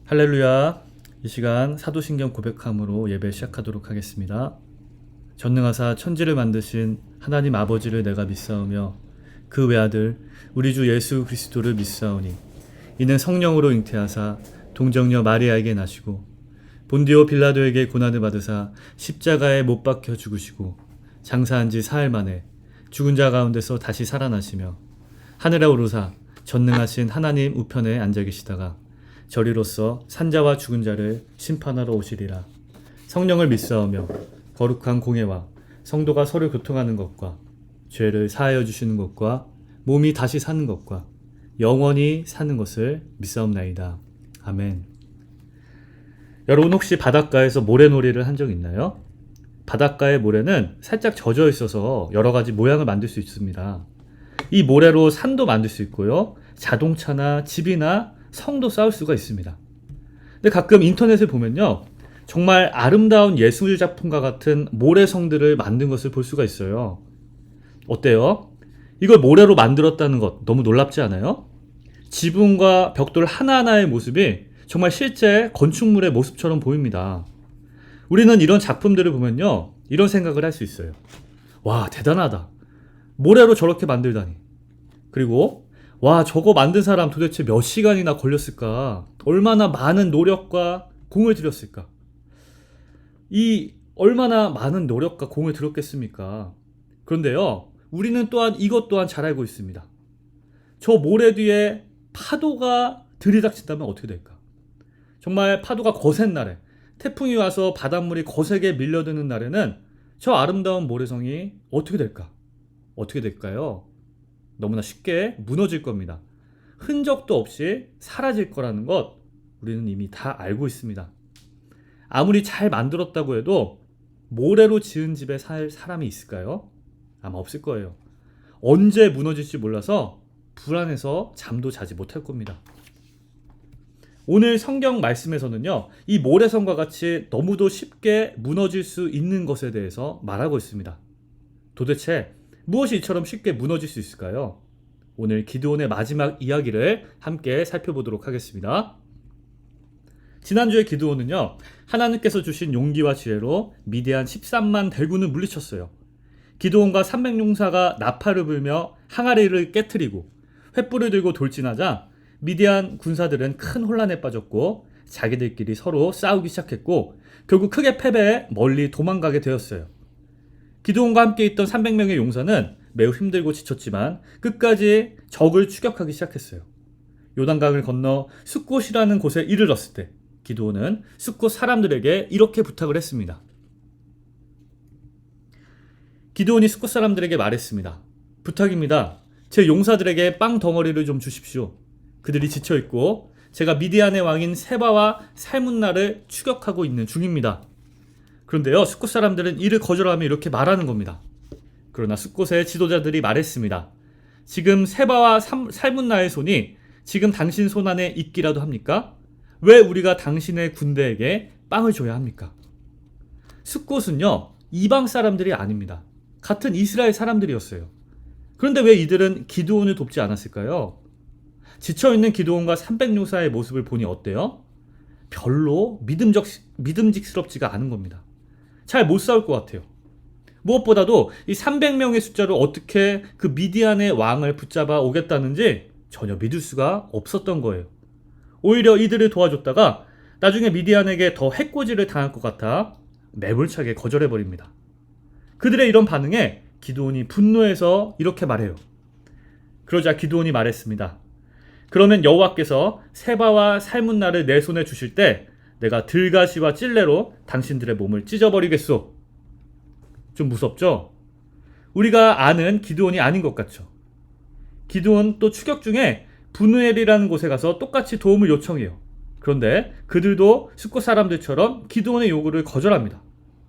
할렐루야. 이 시간 사도신경 고백함으로 예배 시작하도록 하겠습니다. 전능하사 천지를 만드신 하나님 아버지를 내가 믿사오며 그 외아들 우리 주 예수 그리스도를 믿사오니 이는 성령으로 잉태하사 동정녀 마리아에게 나시고 본디오 빌라도에게 고난을 받으사 십자가에 못 박혀 죽으시고 장사한 지 사흘 만에 죽은 자 가운데서 다시 살아나시며 하늘에 오르사 전능하신 하나님 우편에 앉아 계시다가 저리로서 산자와 죽은 자를 심판하러 오시리라. 성령을 믿사오며 거룩한 공예와 성도가 서로 교통하는 것과 죄를 사하여 주시는 것과 몸이 다시 사는 것과 영원히 사는 것을 믿사옵나이다. 아멘. 여러분 혹시 바닷가에서 모래놀이를 한 적 있나요? 바닷가의 모래는 살짝 젖어 있어서 여러 가지 모양을 만들 수 있습니다. 이 모래로 산도 만들 수 있고요. 자동차나 집이나 성도 쌓을 수가 있습니다. 근데 가끔 인터넷에 보면요. 정말 아름다운 예술 작품과 같은 모래성들을 만든 것을 볼 수가 있어요. 어때요? 이걸 모래로 만들었다는 것 너무 놀랍지 않아요? 지붕과 벽돌 하나하나의 모습이 정말 실제 건축물의 모습처럼 보입니다. 우리는 이런 작품들을 보면요. 이런 생각을 할 수 있어요. 와, 대단하다. 모래로 저렇게 만들다니. 그리고 와, 저거 만든 사람 도대체 몇 시간이나 걸렸을까? 얼마나 많은 노력과 공을 들였을까? 이 얼마나 많은 노력과 공을 들였겠습니까? 그런데요, 우리는 또한 이것 또한 잘 알고 있습니다. 저 모래 뒤에 파도가 들이닥친다면 어떻게 될까? 정말 파도가 거센 날에, 태풍이 와서 바닷물이 거세게 밀려드는 날에는 저 아름다운 모래성이 어떻게 될까? 어떻게 될까요? 너무나 쉽게 무너질 겁니다. 흔적도 없이 사라질 거라는 것 우리는 이미 다 알고 있습니다. 아무리 잘 만들었다고 해도 모래로 지은 집에 살 사람이 있을까요? 아마 없을 거예요. 언제 무너질지 몰라서 불안해서 잠도 자지 못할 겁니다. 오늘 성경 말씀에서는요, 이 모래성과 같이 너무도 쉽게 무너질 수 있는 것에 대해서 말하고 있습니다. 도대체 무엇이 이처럼 쉽게 무너질 수 있을까요? 오늘 기드온의 마지막 이야기를 함께 살펴보도록 하겠습니다. 지난주에 기드온은요, 하나님께서 주신 용기와 지혜로 미디안 13만 대군을 물리쳤어요. 기드온과 300용사가 나팔을 불며 항아리를 깨트리고 횃불을 들고 돌진하자 미디안 군사들은 큰 혼란에 빠졌고 자기들끼리 서로 싸우기 시작했고 결국 크게 패배해 멀리 도망가게 되었어요. 기드온과 함께 있던 300명의 용사는 매우 힘들고 지쳤지만 끝까지 적을 추격하기 시작했어요. 요단강을 건너 숫곳이라는 곳에 이르렀을 때 기드온은 숫곳 사람들에게 이렇게 부탁을 했습니다. 기드온이 숫곳 사람들에게 말했습니다. 부탁입니다. 제 용사들에게 빵 덩어리를 좀 주십시오. 그들이 지쳐있고 제가 미디안의 왕인 세바와 살문나를 추격하고 있는 중입니다. 그런데요, 숫곳 사람들은 이를 거절하며 이렇게 말하는 겁니다. 그러나 숫곳의 지도자들이 말했습니다. 지금 세바와 살문나의 손이 지금 당신 손 안에 있기라도 합니까? 왜 우리가 당신의 군대에게 빵을 줘야 합니까? 숫곳은요, 이방 사람들이 아닙니다. 같은 이스라엘 사람들이었어요. 그런데 왜 이들은 기드온을 돕지 않았을까요? 지쳐있는 기드온과 300용사의 모습을 보니 어때요? 별로 믿음직스럽지가 않은 겁니다. 잘 못 싸울 것 같아요. 무엇보다도 이 300명의 숫자로 어떻게 그 미디안의 왕을 붙잡아 오겠다는지 전혀 믿을 수가 없었던 거예요. 오히려 이들을 도와줬다가 나중에 미디안에게 더 해코지를 당할 것 같아 매몰차게 거절해버립니다. 그들의 이런 반응에 기드온이 분노해서 이렇게 말해요. 그러자 기드온이 말했습니다. 그러면 여호와께서 세바와 살문나를 내 손에 주실 때 내가 들가시와 찔레로 당신들의 몸을 찢어버리겠소. 좀 무섭죠? 우리가 아는 기드온이 아닌 것 같죠? 기드온 또 추격 중에 브누엘이라는 곳에 가서 똑같이 도움을 요청해요. 그런데 그들도 숫곳 사람들처럼 기드온의 요구를 거절합니다.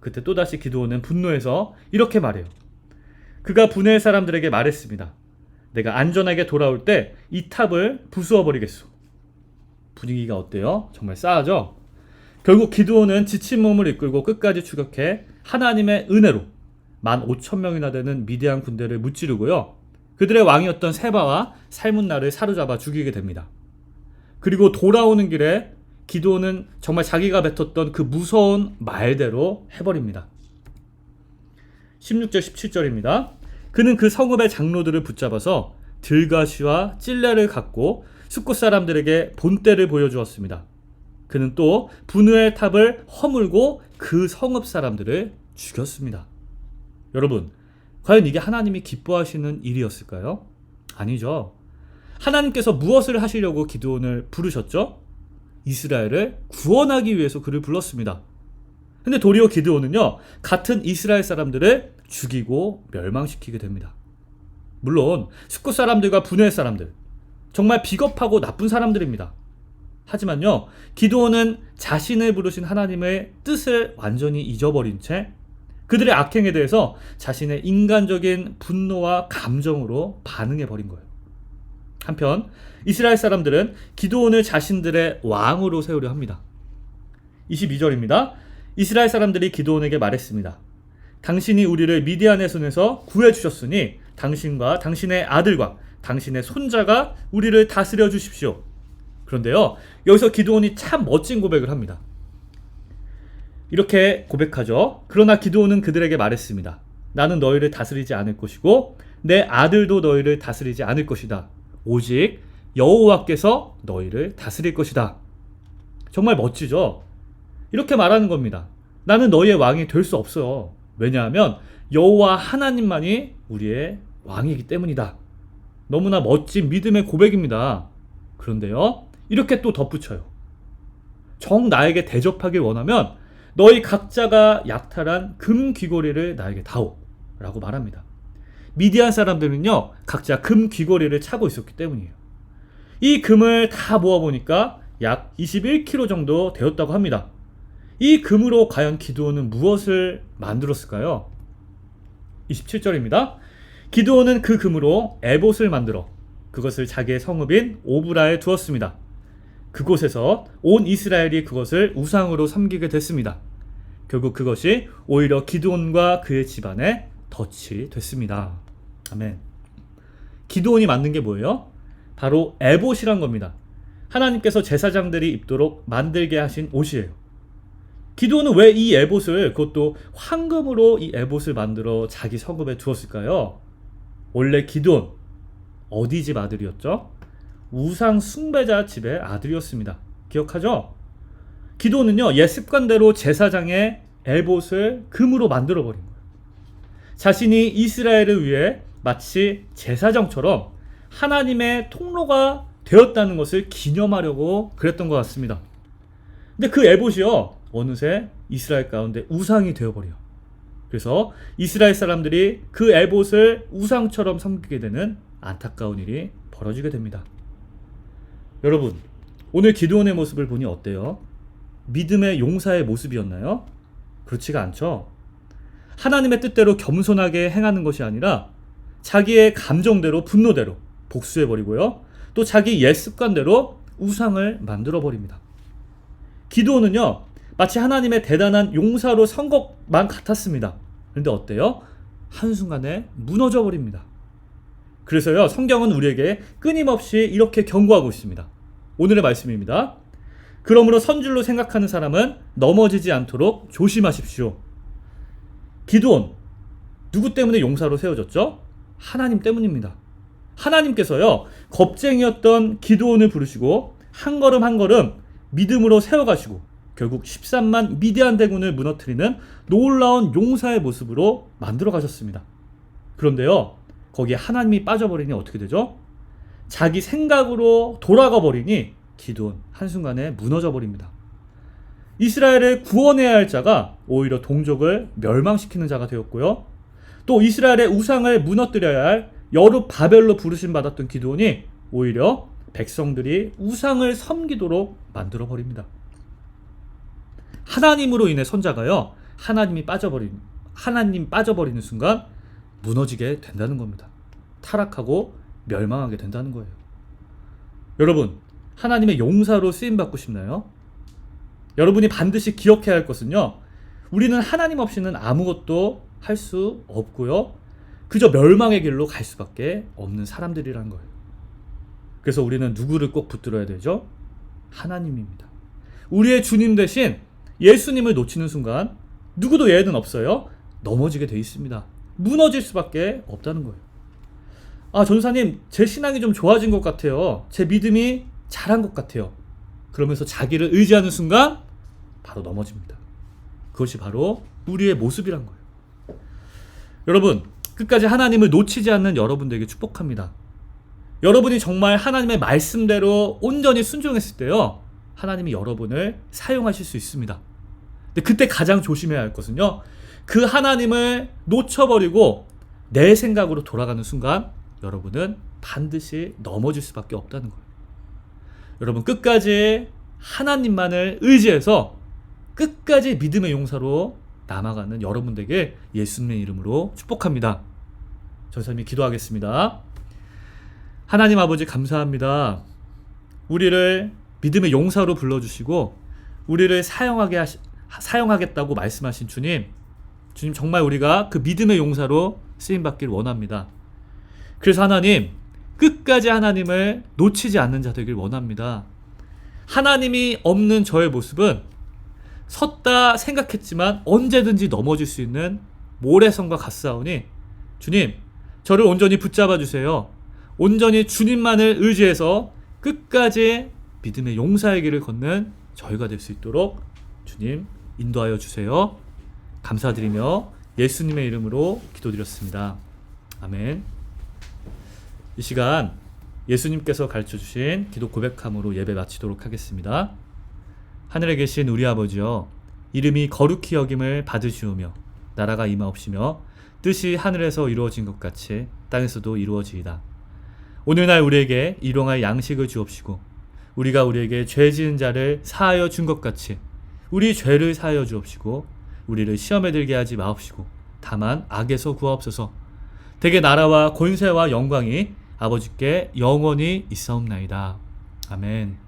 그때 또다시 기드온은 분노해서 이렇게 말해요. 그가 브누엘 사람들에게 말했습니다. 내가 안전하게 돌아올 때 이 탑을 부수어 버리겠소. 분위기가 어때요? 정말 싸하죠? 결국 기드온은 지친 몸을 이끌고 끝까지 추격해 하나님의 은혜로 15,000명이나 되는 미디안 군대를 무찌르고요. 그들의 왕이었던 세바와 살문나를 사로잡아 죽이게 됩니다. 그리고 돌아오는 길에 기드온은 정말 자기가 뱉었던 그 무서운 말대로 해버립니다. 16절 17절입니다. 그는 그 성읍의 장로들을 붙잡아서 들가시와 찔레를 갖고 숫곳 사람들에게 본때를 보여주었습니다. 그는 또 분우엘 탑을 허물고 그 성읍 사람들을 죽였습니다. 여러분, 과연 이게 하나님이 기뻐하시는 일이었을까요? 아니죠. 하나님께서 무엇을 하시려고 기드온을 부르셨죠? 이스라엘을 구원하기 위해서 그를 불렀습니다. 근데 도리어 기드온은요, 같은 이스라엘 사람들을 죽이고 멸망시키게 됩니다. 물론 숫곳 사람들과 분우엘 사람들, 정말 비겁하고 나쁜 사람들입니다. 하지만요, 기드온은 자신을 부르신 하나님의 뜻을 완전히 잊어버린 채 그들의 악행에 대해서 자신의 인간적인 분노와 감정으로 반응해버린 거예요. 한편 이스라엘 사람들은 기드온을 자신들의 왕으로 세우려 합니다. 22절입니다. 이스라엘 사람들이 기드온에게 말했습니다. 당신이 우리를 미디안의 손에서 구해주셨으니 당신과 당신의 아들과 당신의 손자가 우리를 다스려 주십시오. 그런데요, 여기서 기드온이 참 멋진 고백을 합니다. 이렇게 고백하죠. 그러나 기드온은 그들에게 말했습니다. 나는 너희를 다스리지 않을 것이고 내 아들도 너희를 다스리지 않을 것이다. 오직 여호와께서 너희를 다스릴 것이다. 정말 멋지죠? 이렇게 말하는 겁니다. 나는 너희의 왕이 될 수 없어요. 왜냐하면 여호와 하나님만이 우리의 왕이기 때문이다. 너무나 멋진 믿음의 고백입니다. 그런데요, 이렇게 또 덧붙여요. 정 나에게 대접하길 원하면 너희 각자가 약탈한 금 귀고리를 나에게 다오 라고 말합니다. 미디안 사람들은요, 각자 금 귀고리를 차고 있었기 때문이에요. 이 금을 다 모아보니까 약 21kg 정도 되었다고 합니다. 이 금으로 과연 기드온은 무엇을 만들었을까요? 27절입니다. 기드온은 그 금으로 에봇을 만들어 그것을 자기의 성읍인 오브라에 두었습니다. 그곳에서 온 이스라엘이 그것을 우상으로 섬기게 됐습니다. 결국 그것이 오히려 기드온과 그의 집안에 덫이 됐습니다. 아멘. 기드온이 만든 게 뭐예요? 바로 에봇이란 겁니다. 하나님께서 제사장들이 입도록 만들게 하신 옷이에요. 기드온은 왜 이 에봇을, 그것도 황금으로 이 에봇을 만들어 자기 성읍에 두었을까요? 원래 기드온 어디 집 아들이었죠? 우상 숭배자 집의 아들이었습니다. 기억하죠? 기드온은요, 옛 습관대로 제사장의 에봇을 금으로 만들어버린 거예요. 자신이 이스라엘을 위해 마치 제사장처럼 하나님의 통로가 되었다는 것을 기념하려고 그랬던 것 같습니다. 근데 그 에봇이요, 어느새 이스라엘 가운데 우상이 되어버려요. 그래서 이스라엘 사람들이 그 에봇을 우상처럼 섬기게 되는 안타까운 일이 벌어지게 됩니다. 여러분, 오늘 기드온의 모습을 보니 어때요? 믿음의 용사의 모습이었나요? 그렇지가 않죠. 하나님의 뜻대로 겸손하게 행하는 것이 아니라 자기의 감정대로, 분노대로 복수해버리고요, 또 자기 옛 습관대로 우상을 만들어버립니다. 기드온은요, 마치 하나님의 대단한 용사로 선 것만 같았습니다. 그런데 어때요? 한순간에 무너져 버립니다. 그래서요, 성경은 우리에게 끊임없이 이렇게 경고하고 있습니다. 오늘의 말씀입니다. 그러므로 선줄로 생각하는 사람은 넘어지지 않도록 조심하십시오. 기드온, 누구 때문에 용사로 세워졌죠? 하나님 때문입니다. 하나님께서요, 겁쟁이였던 기드온을 부르시고 한 걸음 한 걸음 믿음으로 세워가시고 결국 13만 미디안 대군을 무너뜨리는 놀라운 용사의 모습으로 만들어 가셨습니다. 그런데요, 거기에 하나님이 빠져버리니 어떻게 되죠? 자기 생각으로 돌아가 버리니 기드온 한순간에 무너져 버립니다. 이스라엘을 구원해야 할 자가 오히려 동족을 멸망시키는 자가 되었고요, 또 이스라엘의 우상을 무너뜨려야 할 여룻바벨로 부르심 받았던 기드온이 오히려 백성들이 우상을 섬기도록 만들어 버립니다. 하나님으로 인해 선자가요, 하나님 빠져버리는 순간 무너지게 된다는 겁니다. 타락하고 멸망하게 된다는 거예요. 여러분, 하나님의 용사로 쓰임받고 싶나요? 여러분이 반드시 기억해야 할 것은요, 우리는 하나님 없이는 아무것도 할 수 없고요, 그저 멸망의 길로 갈 수밖에 없는 사람들이란 거예요. 그래서 우리는 누구를 꼭 붙들어야 되죠? 하나님입니다. 우리의 주님 대신 예수님을 놓치는 순간 누구도 예외는 없어요. 넘어지게 돼 있습니다. 무너질 수밖에 없다는 거예요. 전사님, 제 신앙이 좀 좋아진 것 같아요. 제 믿음이 자란 것 같아요. 그러면서 자기를 의지하는 순간 바로 넘어집니다. 그것이 바로 우리의 모습이란 거예요. 여러분, 끝까지 하나님을 놓치지 않는 여러분들에게 축복합니다. 여러분이 정말 하나님의 말씀대로 온전히 순종했을 때요, 하나님이 여러분을 사용하실 수 있습니다. 근데 그때 가장 조심해야 할 것은요, 그 하나님을 놓쳐버리고 내 생각으로 돌아가는 순간 여러분은 반드시 넘어질 수밖에 없다는 거예요. 여러분, 끝까지 하나님만을 의지해서 끝까지 믿음의 용사로 남아가는 여러분들에게 예수님의 이름으로 축복합니다. 전사님이 기도하겠습니다. 하나님 아버지, 감사합니다. 우리를 믿음의 용사로 불러주시고 우리를 사용하겠다고 말씀하신 주님 정말 우리가 그 믿음의 용사로 쓰임받기를 원합니다. 그래서 하나님, 끝까지 하나님을 놓치지 않는 자 되길 원합니다. 하나님이 없는 저의 모습은 섰다 생각했지만 언제든지 넘어질 수 있는 모래성과 같사오니 주님, 저를 온전히 붙잡아 주세요. 온전히 주님만을 의지해서 끝까지 믿음의 용사의 길을 걷는 저희가 될 수 있도록 주님 인도하여 주세요. 감사드리며 예수님의 이름으로 기도드렸습니다. 아멘. 이 시간 예수님께서 가르쳐주신 기도 고백함으로 예배 마치도록 하겠습니다. 하늘에 계신 우리 아버지여, 이름이 거룩히 여김을 받으시오며 나라가 임하옵시며 뜻이 하늘에서 이루어진 것 같이 땅에서도 이루어지이다. 오늘날 우리에게 일용할 양식을 주옵시고 우리가 우리에게 죄 지은 자를 사하여 준 것 같이 우리 죄를 사하여 주옵시고 우리를 시험에 들게 하지 마옵시고 다만 악에서 구하옵소서. 대개 나라와 권세와 영광이 아버지께 영원히 있사옵나이다. 아멘.